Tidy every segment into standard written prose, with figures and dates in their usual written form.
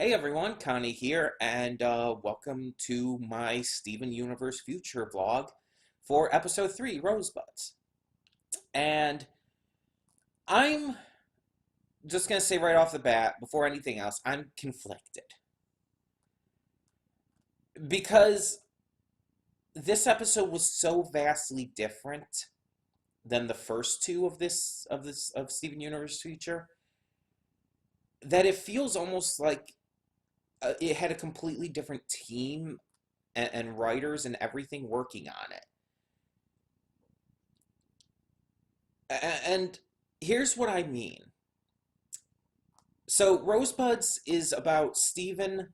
Hey everyone, Connie here, and welcome to my Steven Universe Future vlog for episode 3, Rosebuds. And I'm just going to say right off the bat, before anything else, I'm conflicted. Because this episode was so vastly different than the first two of Steven Universe Future that it feels almost like it had a completely different team and writers and everything working on it. And here's what I mean. So, Rosebuds is about Stephen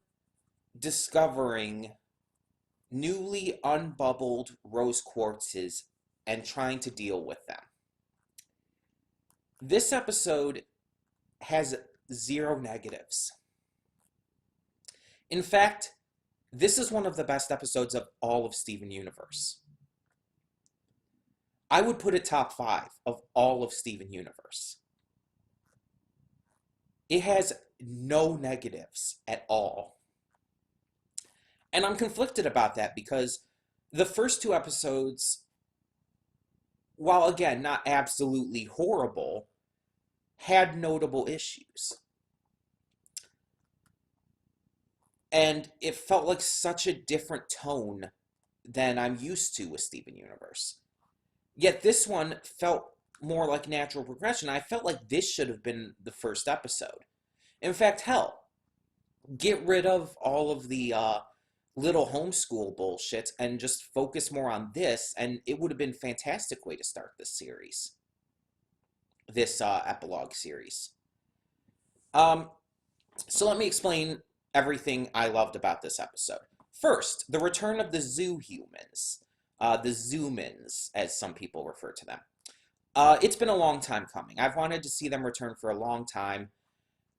discovering newly unbubbled rose quartzes and trying to deal with them. This episode has zero negatives. In fact, this is one of the best episodes of all of Steven Universe. I would put it top 5 of all of Steven Universe. It has no negatives at all. And I'm conflicted about that because the first two episodes, while again not absolutely horrible, had notable issues. And it felt like such a different tone than I'm used to with Steven Universe. Yet this one felt more like natural progression. I felt like this should have been the first episode. In fact, hell, get rid of all of the little homeschool bullshit and just focus more on this, and it would have been a fantastic way to start this series, this epilogue series. Um, so let me explain everything I loved about this episode. First, the return of the zoo humans, the Zoomins, as some people refer to them. It's been a long time coming. I've wanted to see them return for a long time,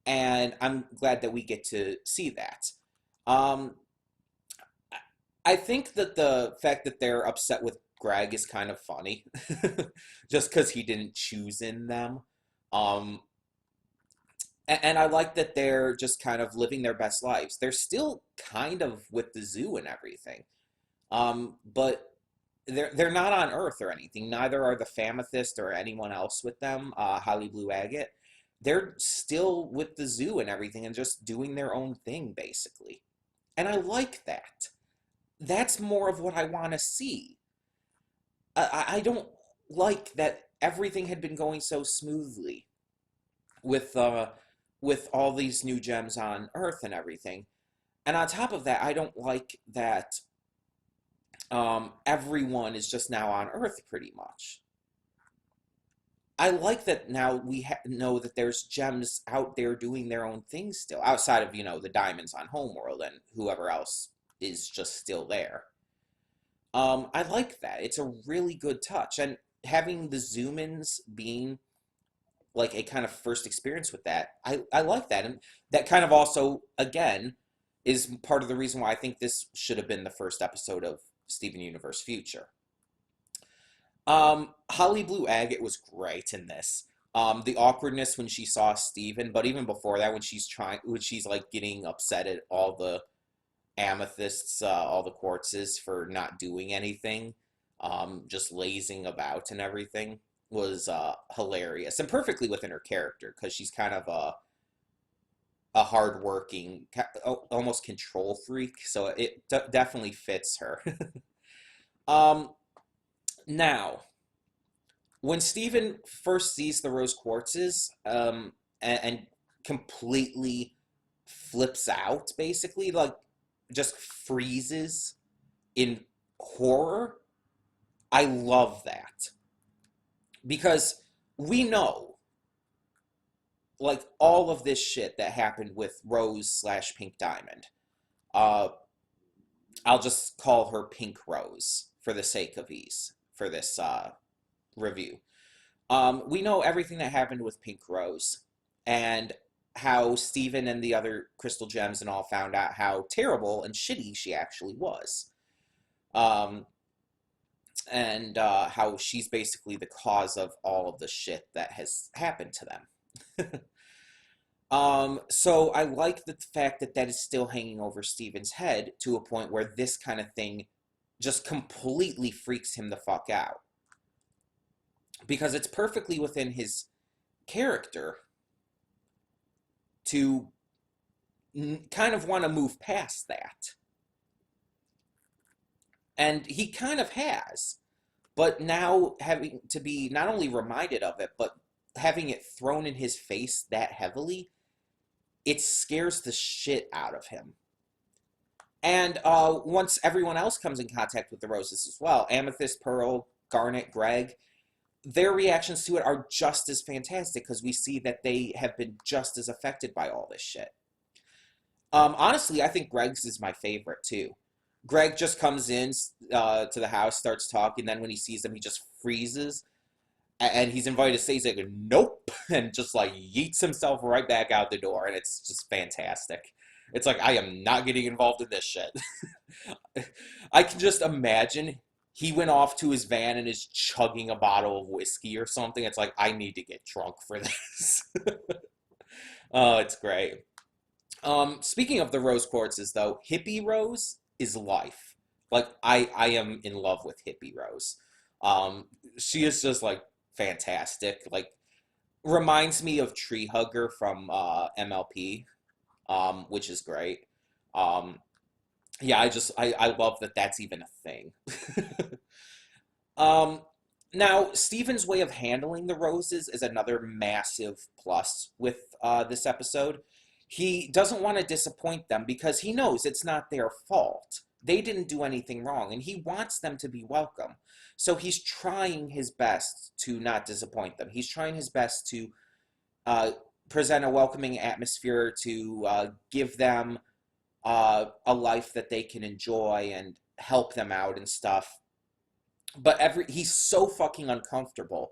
and I'm glad that we get to see that. Um, I think that the fact that they're upset with Greg is kind of funny, just because he didn't choose in them. Um, and I like that they're just kind of living their best lives. They're still kind of with the zoo and everything, but they're not on Earth or anything. Neither are the Famethist or anyone else with them. Holly Blue Agate. They're still with the zoo and everything, and just doing their own thing basically. And I like that. That's more of what I want to see. I don't like that everything had been going so smoothly with with all these new gems on Earth and everything. And on top of that, I don't like that everyone is just now on Earth pretty much. I like that now we know that there's gems out there doing their own thing still, outside of, the diamonds on Homeworld and whoever else is just still there. I like that. It's a really good touch. And having the zoom-ins being like a kind of first experience with that, I like that. And that kind of also, again, is part of the reason why I think this should have been the first episode of Steven Universe Future. Holly Blue Agate was great in this. The awkwardness when she saw Steven, but even before that, when she's like getting upset at all the amethysts, all the quartzes for not doing anything, just lazing about and everything, was hilarious and perfectly within her character because she's kind of a hardworking, almost control freak, so it definitely fits her. um, Now, when Steven first sees the rose quartzes, and completely flips out, basically, like just freezes in horror, I love that. Because we know, like, all of this shit that happened with Rose slash Pink Diamond. Uh, I'll just call her Pink Rose for the sake of ease for this review. We know everything that happened with Pink Rose and how Steven and the other crystal gems and all found out how terrible and shitty she actually was. Um, and how she's basically the cause of all of the shit that has happened to them. So I like the fact that that is still hanging over Steven's head to a point where this kind of thing just completely freaks him the fuck out. Because it's perfectly within his character to kind of want to move past that. And he kind of has. But now having to be not only reminded of it, but having it thrown in his face that heavily, it scares the shit out of him. And once everyone else comes in contact with the roses as well, Amethyst, Pearl, Garnet, Greg, their reactions to it are just as fantastic because we see that they have been just as affected by all this shit. Honestly, I think Greg's is my favorite too. Greg just comes in to the house, starts talking, then when he sees them, he just freezes, and he's invited to stay. He's like, "Nope," and just like yeets himself right back out the door, and it's just fantastic. It's like I am not getting involved in this shit. I can just imagine he went off to his van and is chugging a bottle of whiskey or something. It's like I need to get drunk for this. Oh, it's great. Speaking of the rose quartzes, though, Hippie Rose is life. Like I am in love with Hippie Rose. She is just like fantastic. Like reminds me of Tree Hugger from MLP, which is great. Um, yeah, I love that that's even a thing. Um, Now, Steven's way of handling the roses is another massive plus with this episode. He doesn't want to disappoint them because he knows it's not their fault. They didn't do anything wrong, and he wants them to be welcome. So he's trying his best to not disappoint them. He's trying his best to uh, present a welcoming atmosphere, to give them a life that they can enjoy and help them out and stuff. But he's so fucking uncomfortable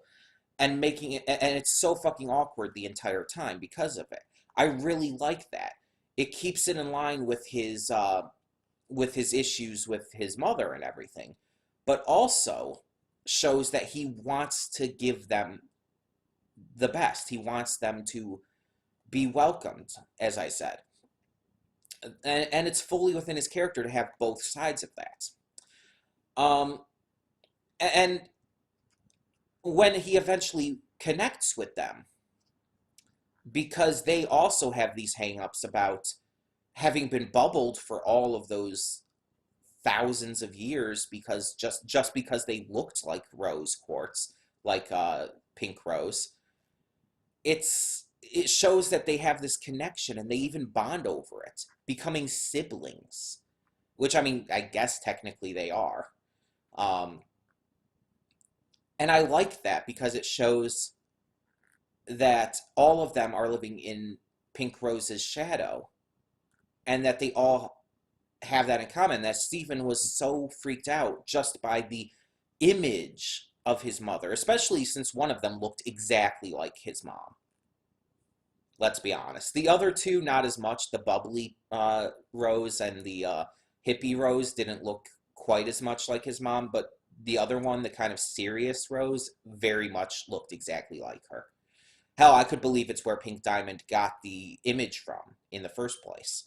and making it, and it's so fucking awkward the entire time because of it. I really like that. It keeps it in line with his issues with his mother and everything, but also shows that he wants to give them the best. He wants them to be welcomed, as I said, and it's fully within his character to have both sides of that. Um, and when he eventually connects with them, because they also have these hang-ups about having been bubbled for all of those thousands of years because just because they looked like rose quartz, like pink rose, it shows that they have this connection and they even bond over it, becoming siblings, which I mean, I guess technically they are. Um, and I like that because it shows that all of them are living in Pink Rose's shadow and that they all have that in common. That Stephen was so freaked out just by the image of his mother, especially since one of them looked exactly like his mom. Let's be honest. The other two, not as much. The bubbly Rose and the hippie Rose didn't look quite as much like his mom, but the other one, the kind of serious Rose, very much looked exactly like her. Hell, I could believe it's where Pink Diamond got the image from in the first place.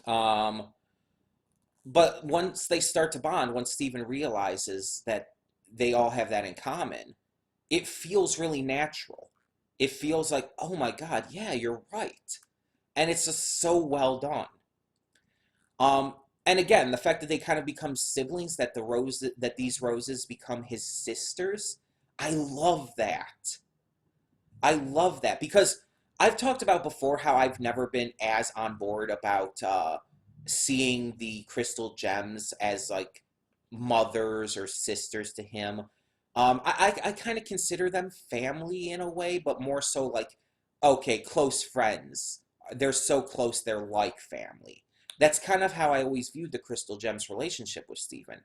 Um, but once they start to bond, once Steven realizes that they all have that in common, it feels really natural. It feels like, oh my God, yeah, you're right. And it's just so well done. Um, and again, the fact that they kind of become siblings, that these roses become his sisters, I love that. I love that because I've talked about before how I've never been as on board about seeing the crystal gems as like mothers or sisters to him. I kind of consider them family in a way, but more so like, okay, close friends. They're so close, they're like family. That's kind of how I always viewed the Crystal Gems relationship with Stephen.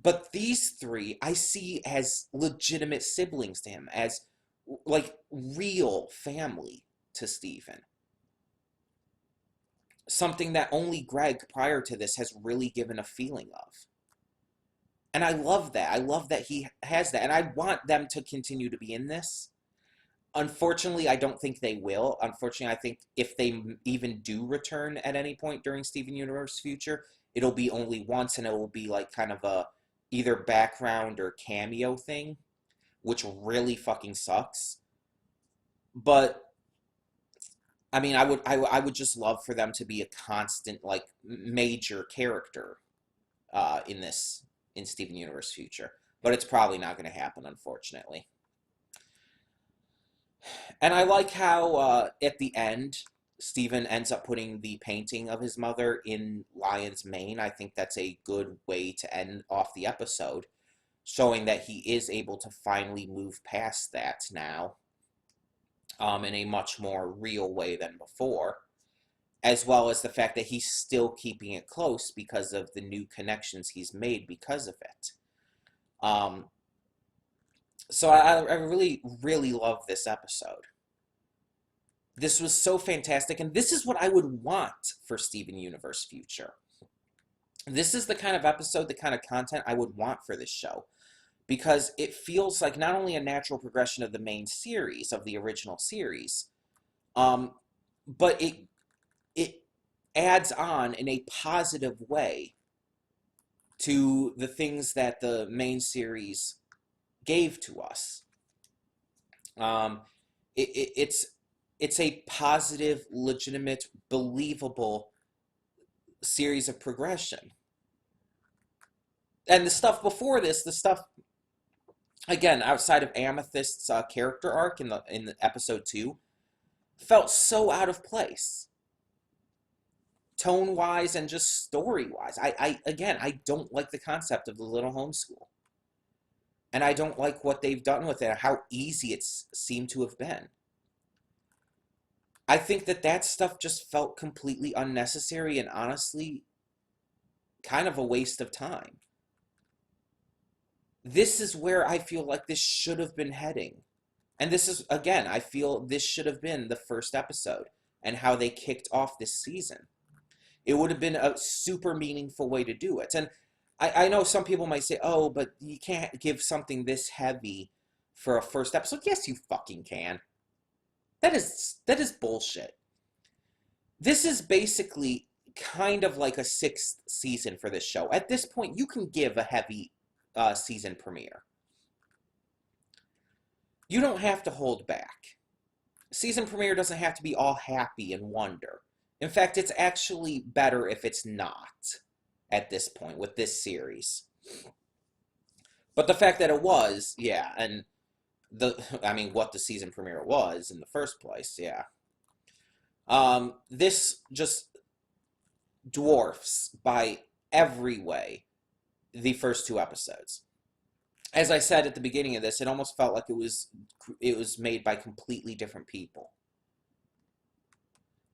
But these three I see as legitimate siblings to him, as like real family to Stephen. Something that only Greg prior to this has really given a feeling of. And I love that. I love that he has that. And I want them to continue to be in this. Unfortunately, I don't think they will. Unfortunately, I think if they even do return at any point during Steven Universe future, it'll be only once, and it will be like kind of a either background or cameo thing, which really fucking sucks. But I mean, I would just love for them to be a constant like major character in this in Steven Universe future. But it's probably not going to happen, unfortunately. And I like how at the end, Steven ends up putting the painting of his mother in Lion's mane. I think that's a good way to end off the episode, showing that he is able to finally move past that now, in a much more real way than before, as well as the fact that he's still keeping it close because of the new connections he's made because of it. Um, so I really, really love this episode. This was so fantastic, and this is what I would want for Steven Universe Future. This is the kind of episode, the kind of content I would want for this show, because it feels like not only a natural progression of the main series, of the original series, um, but it adds on in a positive way to the things that the main series gave to us. Um, it's a positive, legitimate, believable series of progression. And the stuff before this, the stuff again outside of Amethyst's character arc in the episode 2, felt so out of place, tone wise and just story wise. I again, I don't like the concept of the little homeschool, and I don't like what they've done with it. How easy it's seemed to have been. I think that stuff just felt completely unnecessary and honestly kind of a waste of time. This is where I feel like this should have been heading. And this is, again, I feel this should have been the first episode and how they kicked off this season. It would have been a super meaningful way to do it. And I know some people might say, oh, but you can't give something this heavy for a first episode. Yes, you fucking can. That is bullshit. This is basically kind of like a sixth season for this show. At this point, you can give a heavy season premiere. You don't have to hold back. Season premiere doesn't have to be all happy and wonder. In fact, it's actually better if it's not at this point with this series. But the fact that it was, yeah, and I mean, what the season premiere was in the first place, yeah. This just dwarfs by every way the first 2 episodes. As I said at the beginning of this, it almost felt like it was made by completely different people.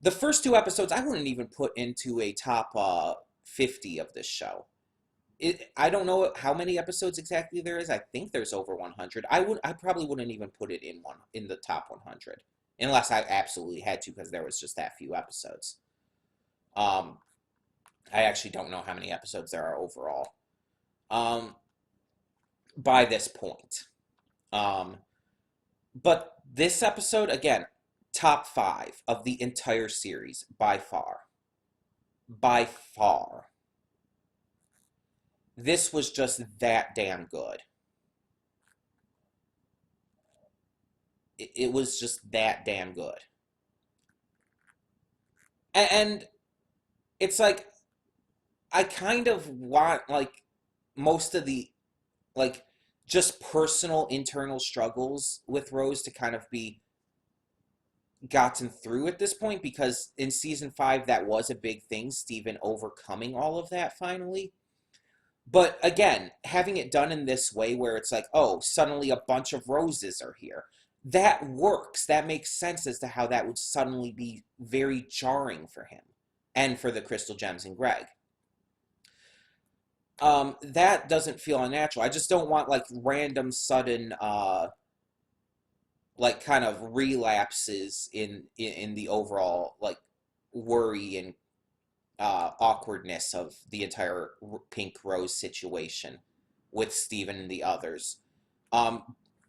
The first 2 episodes I wouldn't even put into a top 50 of this show. I don't know how many episodes exactly there is. I think there's over 100. I probably wouldn't even put it in the top 100 unless I absolutely had to, because there was just that few episodes. I actually don't know how many episodes there are overall. By this point. But this episode, again, top 5 of the entire series by far. By far. This was just that damn good. It was just that damn good. And it's like, I kind of want, like, most of the, like, just personal internal struggles with Rose to kind of be gotten through at this point, because in season 5 that was a big thing, Steven overcoming all of that finally. But again, having it done in this way where it's like, oh, suddenly a bunch of roses are here, that works. That makes sense as to how that would suddenly be very jarring for him and for the Crystal Gems and Greg. That doesn't feel unnatural. I just don't want like random sudden like kind of relapses in the overall like worry and awkwardness of the entire Pink Rose situation with Steven and the others.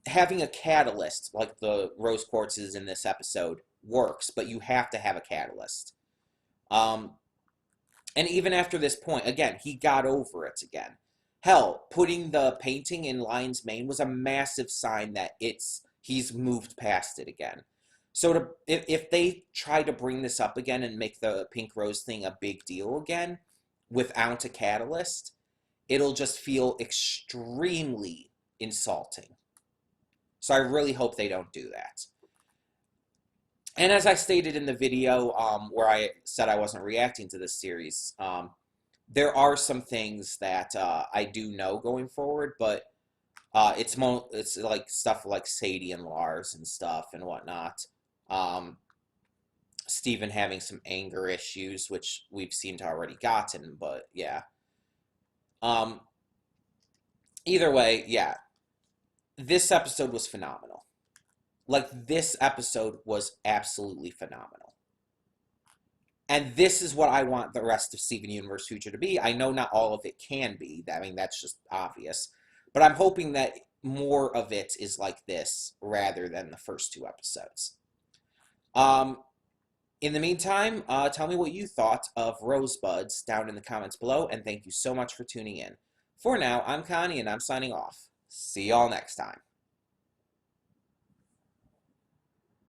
having a catalyst like the rose quartzes in this episode works, but you have to have a catalyst. Um, and even after this point, again, he got over it again. Hell, putting the painting in Lion's Mane was a massive sign that he's moved past it again. So if they try to bring this up again and make the pink rose thing a big deal again without a catalyst, it'll just feel extremely insulting. So I really hope they don't do that. And as I stated in the video where I said I wasn't reacting to this series, there are some things that I do know going forward, but it's like stuff like Sadie and Lars and stuff and whatnot. Steven having some anger issues, which we've seemed to already gotten, but yeah. Um, Either way, yeah, this episode was phenomenal. Like, this episode was absolutely phenomenal. And this is what I want the rest of Steven Universe Future to be. I know not all of it can be. I mean, that's just obvious. But I'm hoping that more of it is like this rather than the first two episodes. In the meantime, tell me what you thought of Rosebuds down in the comments below. And thank you so much for tuning in. For now, I'm Connie, and I'm signing off. See y'all next time.